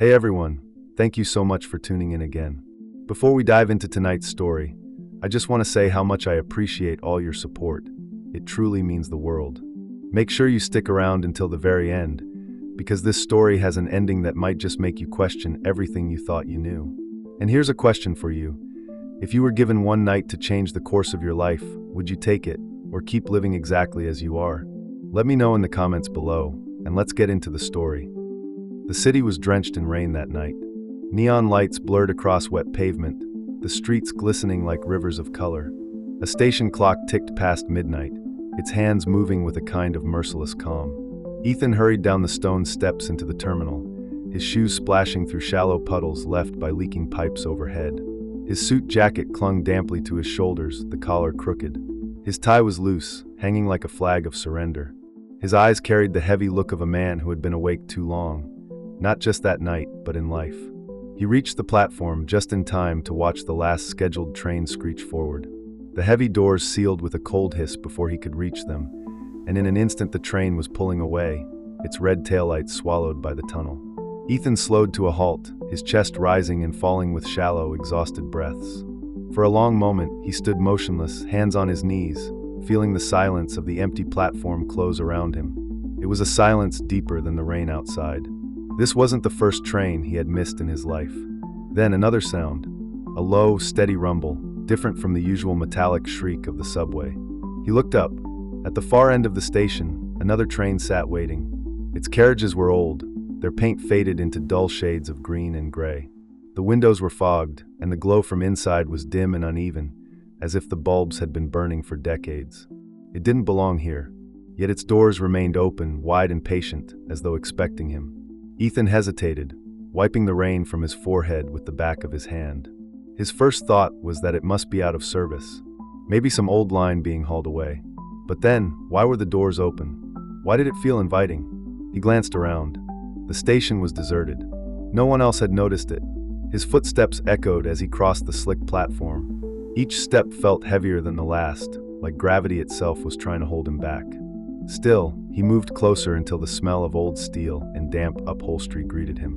Hey everyone, thank you so much for tuning in again. Before we dive into tonight's story, I just want to say how much I appreciate all your support. It truly means the world. Make sure you stick around until the very end, because this story has an ending that might just make you question everything you thought you knew. And here's a question for you. If you were given one night to change the course of your life, would you take it, or keep living exactly as you are? Let me know in the comments below, and let's get into the story. The city was drenched in rain that night. Neon lights blurred across wet pavement, the streets glistening like rivers of color. A station clock ticked past midnight, its hands moving with a kind of merciless calm. Ethan hurried down the stone steps into the terminal, his shoes splashing through shallow puddles left by leaking pipes overhead. His suit jacket clung damply to his shoulders, the collar crooked. His tie was loose, hanging like a flag of surrender. His eyes carried the heavy look of a man who had been awake too long, not just that night, but in life. He reached the platform just in time to watch the last scheduled train screech forward. The heavy doors sealed with a cold hiss before he could reach them, and in an instant the train was pulling away, its red taillights swallowed by the tunnel. Ethan slowed to a halt, his chest rising and falling with shallow, exhausted breaths. For a long moment, he stood motionless, hands on his knees, feeling the silence of the empty platform close around him. It was a silence deeper than the rain outside. This wasn't the first train he had missed in his life. Then another sound, a low, steady rumble, different from the usual metallic shriek of the subway. He looked up. At the far end of the station, another train sat waiting. Its carriages were old, their paint faded into dull shades of green and gray. The windows were fogged, and the glow from inside was dim and uneven, as if the bulbs had been burning for decades. It didn't belong here, yet its doors remained open, wide and patient, as though expecting him. Ethan hesitated, wiping the rain from his forehead with the back of his hand. His first thought was that it must be out of service, maybe some old line being hauled away. But then, why were the doors open? Why did it feel inviting? He glanced around. The station was deserted. No one else had noticed it. His footsteps echoed as he crossed the slick platform. Each step felt heavier than the last, like gravity itself was trying to hold him back. Still, he moved closer until the smell of old steel and damp upholstery greeted him.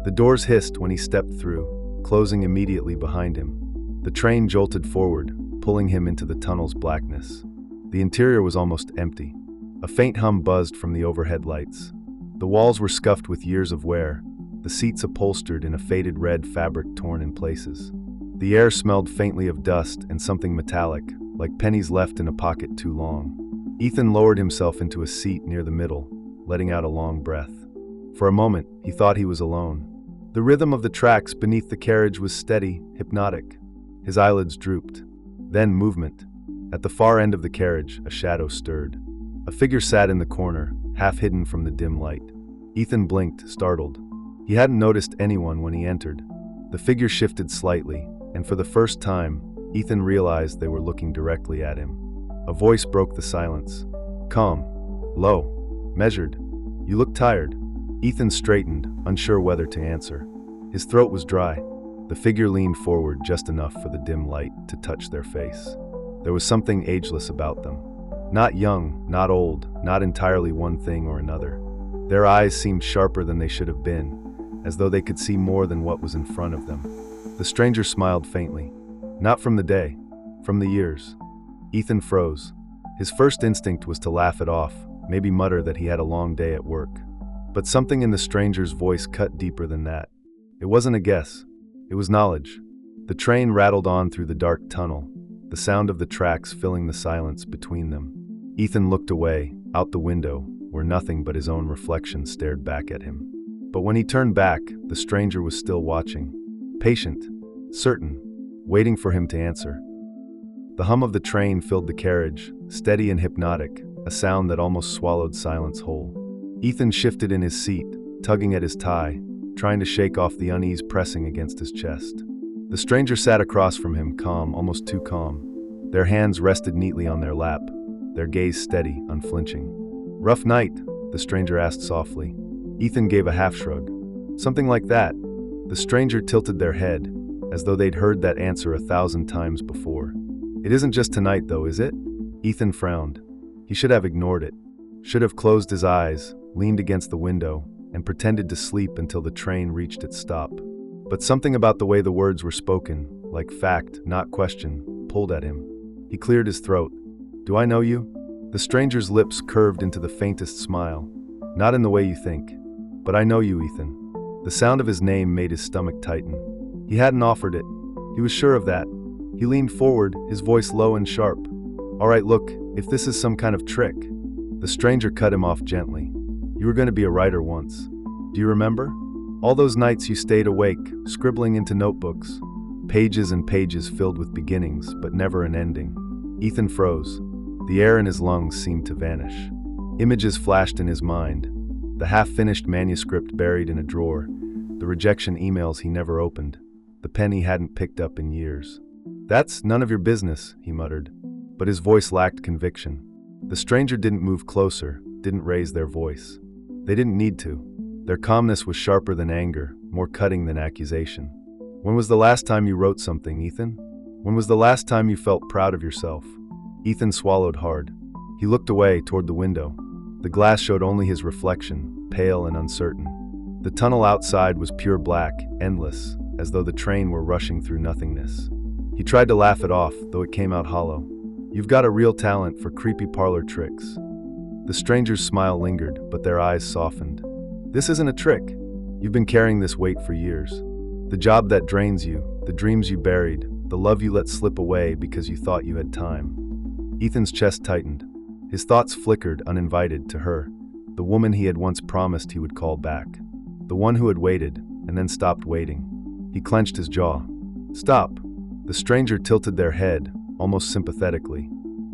The doors hissed when he stepped through, closing immediately behind him. The train jolted forward, pulling him into the tunnel's blackness. The interior was almost empty. A faint hum buzzed from the overhead lights. The walls were scuffed with years of wear, the seats upholstered in a faded red fabric torn in places. The air smelled faintly of dust and something metallic, like pennies left in a pocket too long. Ethan lowered himself into a seat near the middle, letting out a long breath. For a moment, he thought he was alone. The rhythm of the tracks beneath the carriage was steady, hypnotic. His eyelids drooped. Then movement. At the far end of the carriage, a shadow stirred. A figure sat in the corner, half hidden from the dim light. Ethan blinked, startled. He hadn't noticed anyone when he entered. The figure shifted slightly, and for the first time, Ethan realized they were looking directly at him. A voice broke the silence. Calm, low, measured. You look tired. Ethan straightened, unsure whether to answer. His throat was dry. The figure leaned forward just enough for the dim light to touch their face. There was something ageless about them. Not young, not old, not entirely one thing or another. Their eyes seemed sharper than they should have been, as though they could see more than what was in front of them. The stranger smiled faintly. Not from the day, from the years. Ethan froze. His first instinct was to laugh it off, maybe mutter that he had a long day at work. But something in the stranger's voice cut deeper than that. It wasn't a guess. It was knowledge. The train rattled on through the dark tunnel, the sound of the tracks filling the silence between them. Ethan looked away, out the window, where nothing but his own reflection stared back at him. But when he turned back, the stranger was still watching. Patient, certain, waiting for him to answer. The hum of the train filled the carriage, steady and hypnotic, a sound that almost swallowed silence whole. Ethan shifted in his seat, tugging at his tie, trying to shake off the unease pressing against his chest. The stranger sat across from him, calm, almost too calm. Their hands rested neatly on their lap, their gaze steady, unflinching. Rough night? The stranger asked softly. Ethan gave a half shrug. Something like that. The stranger tilted their head, as though they'd heard that answer 1,000 times before. It isn't just tonight, though, is it? Ethan frowned. He should have ignored it. Should have closed his eyes, leaned against the window, and pretended to sleep until the train reached its stop. But something about the way the words were spoken, like fact, not question, pulled at him. He cleared his throat. "Do I know you?" The stranger's lips curved into the faintest smile. "Not in the way you think. But I know you, Ethan." The sound of his name made his stomach tighten. He hadn't offered it. He was sure of that. He leaned forward, his voice low and sharp. "All right, look, if this is some kind of trick." The stranger cut him off gently. "You were going to be a writer once. Do you remember? All those nights you stayed awake, scribbling into notebooks. Pages and pages filled with beginnings, but never an ending." Ethan froze. The air in his lungs seemed to vanish. Images flashed in his mind. The half-finished manuscript buried in a drawer. The rejection emails he never opened. The pen he hadn't picked up in years. "That's none of your business," he muttered. But his voice lacked conviction. The stranger didn't move closer, didn't raise their voice. They didn't need to. Their calmness was sharper than anger, more cutting than accusation. "When was the last time you wrote something, Ethan? When was the last time you felt proud of yourself?" Ethan swallowed hard. He looked away toward the window. The glass showed only his reflection, pale and uncertain. The tunnel outside was pure black, endless, as though the train were rushing through nothingness. He tried to laugh it off, though it came out hollow. "You've got a real talent for creepy parlor tricks." The stranger's smile lingered, but their eyes softened. "This isn't a trick. You've been carrying this weight for years. The job that drains you, the dreams you buried, the love you let slip away because you thought you had time." Ethan's chest tightened. His thoughts flickered uninvited to her, the woman he had once promised he would call back. The one who had waited, and then stopped waiting. He clenched his jaw. "Stop." The stranger tilted their head, almost sympathetically.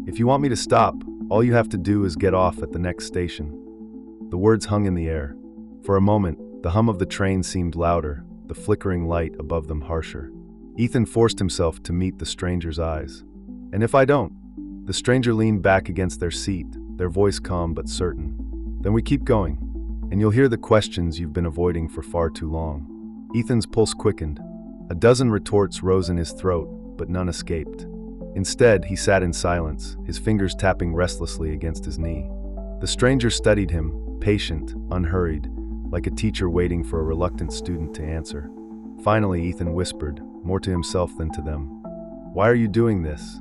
"If you want me to stop, all you have to do is get off at the next station." The words hung in the air. For a moment, the hum of the train seemed louder, the flickering light above them harsher. Ethan forced himself to meet the stranger's eyes. "And if I don't?" The stranger leaned back against their seat, their voice calm but certain. "Then we keep going, and you'll hear the questions you've been avoiding for far too long." Ethan's pulse quickened. A dozen retorts rose in his throat, but none escaped. Instead, he sat in silence, his fingers tapping restlessly against his knee. The stranger studied him, patient, unhurried, like a teacher waiting for a reluctant student to answer. Finally, Ethan whispered, more to himself than to them, "Why are you doing this?"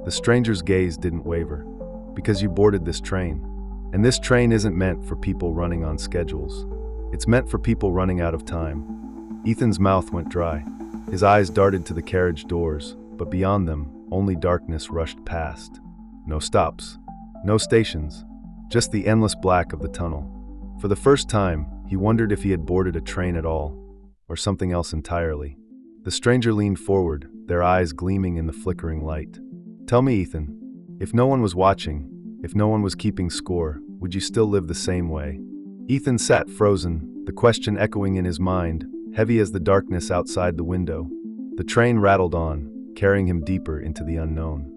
The stranger's gaze didn't waver. "Because you boarded this train. And this train isn't meant for people running on schedules. It's meant for people running out of time." Ethan's mouth went dry. His eyes darted to the carriage doors, but beyond them, only darkness rushed past. No stops. No stations. Just the endless black of the tunnel. For the first time, he wondered if he had boarded a train at all, or something else entirely. The stranger leaned forward, their eyes gleaming in the flickering light. "Tell me, Ethan, if no one was watching, if no one was keeping score, would you still live the same way?" Ethan sat frozen, the question echoing in his mind, heavy as the darkness outside the window. The train rattled on, carrying him deeper into the unknown.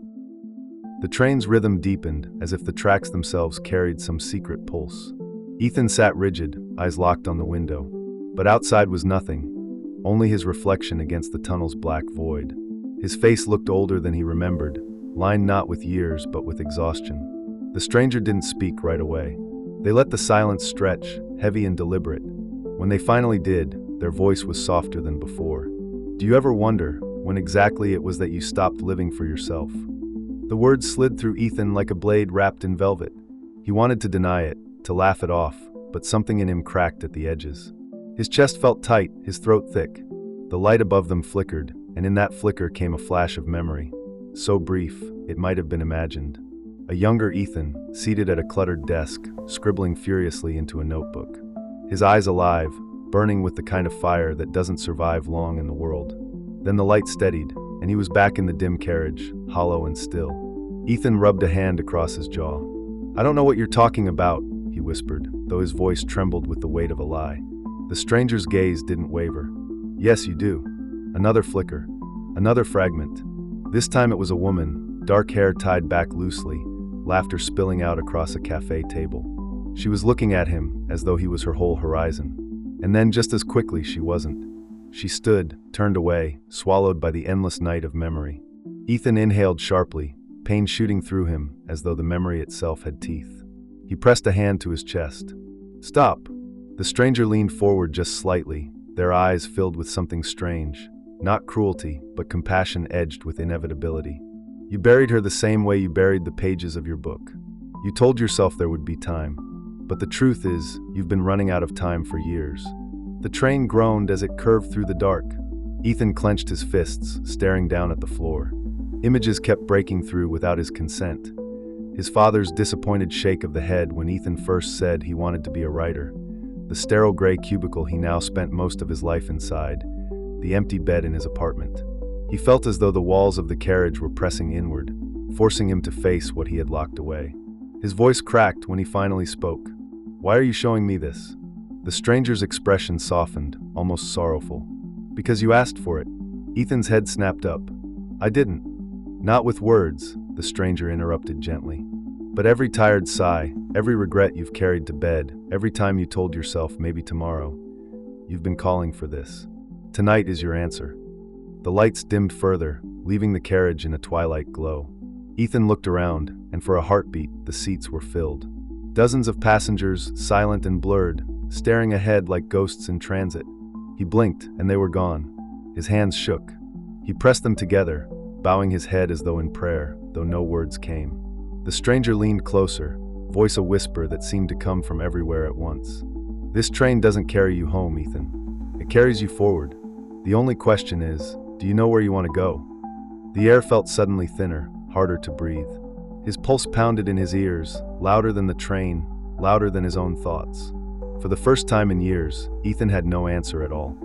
The train's rhythm deepened, as if the tracks themselves carried some secret pulse. Ethan sat rigid, eyes locked on the window. But outside was nothing, only his reflection against the tunnel's black void. His face looked older than he remembered, lined not with years but with exhaustion. The stranger didn't speak right away. They let the silence stretch, heavy and deliberate. When they finally did, their voice was softer than before. "Do you ever wonder when exactly it was that you stopped living for yourself?" The words slid through Ethan like a blade wrapped in velvet. He wanted to deny it, to laugh it off, but something in him cracked at the edges. His chest felt tight, his throat thick. The light above them flickered, and in that flicker came a flash of memory. So brief, it might have been imagined. A younger Ethan, seated at a cluttered desk, scribbling furiously into a notebook. His eyes alive, burning with the kind of fire that doesn't survive long in the world. Then the light steadied, and he was back in the dim carriage, hollow and still. Ethan rubbed a hand across his jaw. "I don't know what you're talking about," he whispered, though his voice trembled with the weight of a lie. The stranger's gaze didn't waver. "Yes, you do." Another flicker. Another fragment. This time it was a woman, dark hair tied back loosely, laughter spilling out across a cafe table. She was looking at him as though he was her whole horizon. And then just as quickly she wasn't. She stood, turned away, swallowed by the endless night of memory. Ethan inhaled sharply, pain shooting through him as though the memory itself had teeth. He pressed a hand to his chest. "Stop. The stranger leaned forward just slightly, their eyes filled with something strange. Not cruelty, but compassion edged with inevitability. You buried her the same way you buried the pages of your book. You told yourself there would be time. But the truth is, you've been running out of time for years. The train groaned as it curved through the dark. Ethan clenched his fists, staring down at the floor. Images kept breaking through without his consent. His father's disappointed shake of the head when Ethan first said he wanted to be a writer. The sterile gray cubicle he now spent most of his life inside. The empty bed in his apartment. He felt as though the walls of the carriage were pressing inward, forcing him to face what he had locked away. His voice cracked when he finally spoke. "Why are you showing me this?" The stranger's expression softened, almost sorrowful. "Because you asked for it." Ethan's head snapped up. "I didn't." "Not with words," the stranger interrupted gently. "But every tired sigh, every regret you've carried to bed, every time you told yourself maybe tomorrow, you've been calling for this. Tonight is your answer." The lights dimmed further, leaving the carriage in a twilight glow. Ethan looked around, and for a heartbeat, the seats were filled. Dozens of passengers, silent and blurred, staring ahead like ghosts in transit. He blinked, and they were gone. His hands shook. He pressed them together, bowing his head as though in prayer, though no words came. The stranger leaned closer, voice a whisper that seemed to come from everywhere at once. "This train doesn't carry you home, Ethan. It carries you forward. The only question is, do you know where you want to go?" The air felt suddenly thinner, harder to breathe. His pulse pounded in his ears, louder than the train, louder than his own thoughts. For the first time in years, Ethan had no answer at all.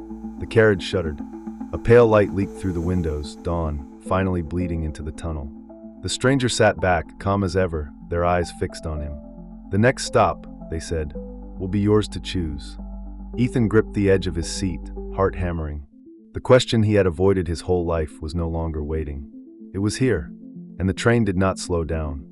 The carriage shuddered. A pale light leaked through the windows, dawn, finally bleeding into the tunnel. The stranger sat back, calm as ever, their eyes fixed on him. "The next stop," they said, "will be yours to choose." Ethan gripped the edge of his seat, heart hammering. The question he had avoided his whole life was no longer waiting. It was here, and the train did not slow down.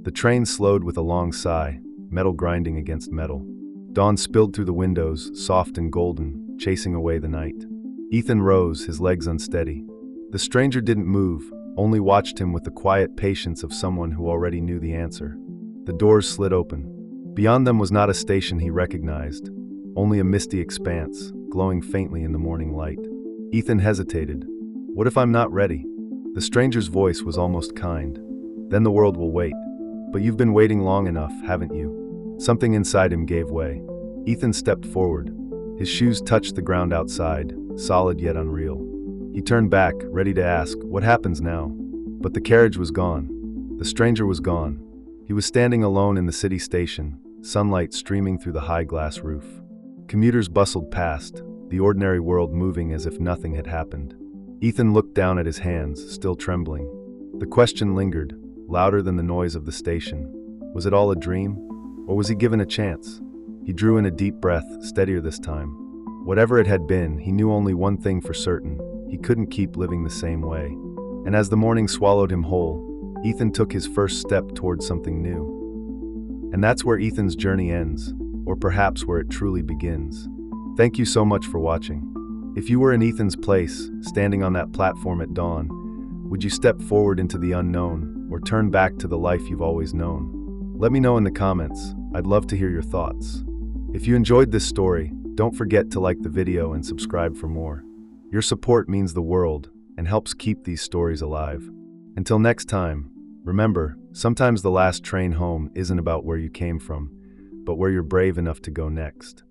The train slowed with a long sigh, metal grinding against metal. Dawn spilled through the windows, soft and golden, chasing away the night. Ethan rose, his legs unsteady. The stranger didn't move, only watched him with the quiet patience of someone who already knew the answer. The doors slid open. Beyond them was not a station he recognized, only a misty expanse, glowing faintly in the morning light. Ethan hesitated. "What if I'm not ready?" The stranger's voice was almost kind. "Then the world will wait. But you've been waiting long enough, haven't you?" Something inside him gave way. Ethan stepped forward. His shoes touched the ground outside, solid yet unreal. He turned back, ready to ask, "What happens now?" But the carriage was gone. The stranger was gone. He was standing alone in the city station, sunlight streaming through the high glass roof. Commuters bustled past, the ordinary world moving as if nothing had happened. Ethan looked down at his hands, still trembling. The question lingered, louder than the noise of the station. Was it all a dream? Or was he given a chance? He drew in a deep breath, steadier this time. Whatever it had been, he knew only one thing for certain. He couldn't keep living the same way. And as the morning swallowed him whole, Ethan took his first step towards something new. And that's where Ethan's journey ends, or perhaps where it truly begins. Thank you so much for watching. If you were in Ethan's place, standing on that platform at dawn, would you step forward into the unknown, or turn back to the life you've always known? Let me know in the comments. I'd love to hear your thoughts. If you enjoyed this story, don't forget to like the video and subscribe for more. Your support means the world and helps keep these stories alive. Until next time, remember, sometimes the last train home isn't about where you came from, but where you're brave enough to go next.